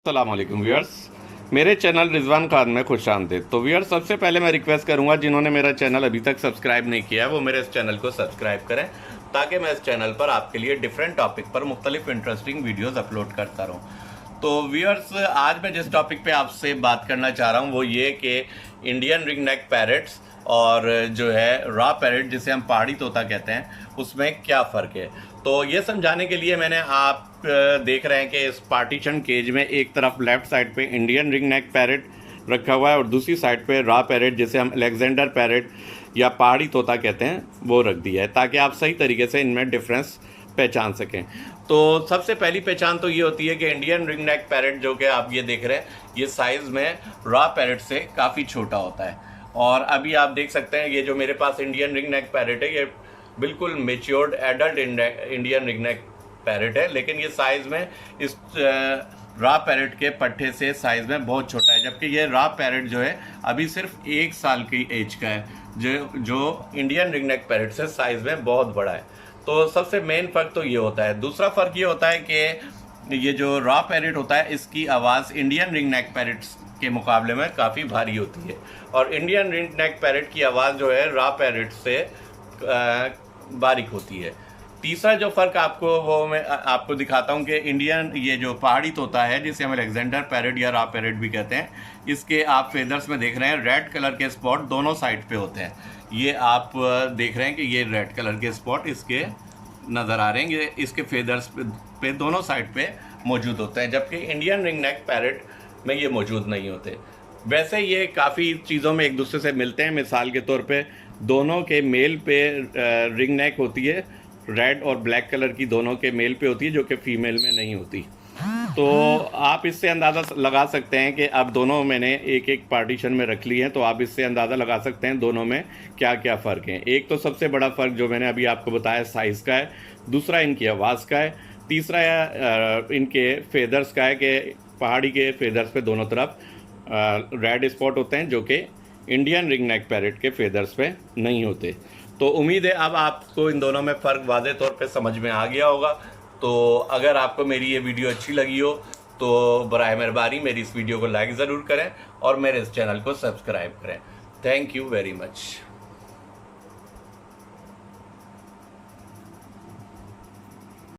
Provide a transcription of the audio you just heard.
अस्सलाम वालेकुम व्यूअर्स, मेरे चैनल रिजवान खान में खुश आमदीद। तो व्यूअर्स, सबसे पहले मैं रिक्वेस्ट करूंगा जिन्होंने मेरा चैनल अभी तक सब्सक्राइब नहीं किया है वो मेरे इस चैनल को सब्सक्राइब करें, ताकि मैं इस चैनल पर आपके लिए डिफरेंट टॉपिक पर मुख्तलिफ इंटरेस्टिंग वीडियोस अपलोड करता रहूं। तो व्यूअर्स, आज मैं जिस टॉपिक पे आपसे बात करना चाह रहा हूं वो ये कि इंडियन रिंग नेक पैरेट्स और जो है रॉ पैरेट जिसे हम पहाड़ी तोता कहते हैं उसमें क्या फ़र्क है। तो ये समझाने के लिए मैंने आप देख रहे हैं कि इस पार्टीशन केज में एक तरफ लेफ़्ट साइड पे इंडियन रिंग नेक पैरेट रखा हुआ है और दूसरी साइड पे रॉ पैरेट जिसे हम अलेक्जेंडर पैरेट या पहाड़ी तोता कहते हैं वो रख दिया है, ताकि आप सही तरीके से इनमें डिफरेंस पहचान सकें। तो सबसे पहली पहचान तो ये होती है कि इंडियन रिंग नेक पैरेट जो कि आप ये देख रहे हैं ये साइज़ में रॉ पैरेट से काफ़ी छोटा होता है। और अभी आप देख सकते हैं ये जो मेरे पास इंडियन रिंग नेक पैरेट है ये बिल्कुल matured adult Indian ring neck parrot है, लेकिन ये साइज़ में इस रॉ पैरेट के पट्टे से साइज़ में बहुत छोटा है, जबकि ये रॉ पैरेट जो है अभी सिर्फ 1 साल की एज का है, जो इंडियन रिंग नेक पैरेट से साइज़ में बहुत बड़ा है। तो सबसे मेन फ़र्क तो ये होता है। दूसरा फ़र्क ये होता है कि ये जो रॉ पैरेट होता है इसकी आवाज़ इंडियन रिंग नेक पैरेट्स के मुकाबले में काफ़ी भारी होती है, और इंडियन रिंग नेक पैरेट की आवाज़ जो है रॉ पैरेट से बारीक होती है। तीसरा जो फ़र्क वो मैं आपको दिखाता हूँ कि इंडियन ये जो पहाड़ी तोता है जिसे हम अलेक्जेंडर पैरेट या रॉ पैरेट भी कहते हैं, इसके आप फेदर्स में देख रहे हैं रेड कलर के स्पॉट दोनों साइड पे होते हैं। ये आप देख रहे हैं कि ये रेड कलर के स्पॉट इसके नज़र आ रहे हैं, ये इसके फेदर्स पे दोनों साइड पे मौजूद होते हैं, जबकि इंडियन रिंग नेक पैरेट में ये मौजूद नहीं होते। वैसे ये काफ़ी चीज़ों में एक दूसरे से मिलते हैं। मिसाल के तौर पे दोनों के मेल पे रिंग नेक होती है, रेड और ब्लैक कलर की दोनों के मेल पे होती है, जो कि फ़ीमेल में नहीं होती। तो आप इससे अंदाज़ा लगा सकते हैं कि अब दोनों मैंने एक एक पार्टीशन में रख ली हैं, तो आप इससे अंदाज़ा लगा सकते हैं दोनों में क्या क्या फ़र्क है। एक तो सबसे बड़ा फ़र्क जो मैंने अभी आपको बताया साइज़ का है, दूसरा इनकी आवाज़ का है, तीसरा इनके फेदर्स का है कि पहाड़ी के फेदर्स पे दोनों तरफ रेड स्पॉट होते हैं, जो कि इंडियन रिंग नेक पैरेट के फेदर्स पे नहीं होते। तो उम्मीद है अब आपको इन दोनों में फ़र्क वाज़े तौर पे समझ में आ गया होगा। तो अगर आपको मेरी ये वीडियो अच्छी लगी हो तो बराए मेहरबानी मेरी इस वीडियो को लाइक ज़रूर करें और मेरे इस चैनल को सब्सक्राइब करें। Thank you very much.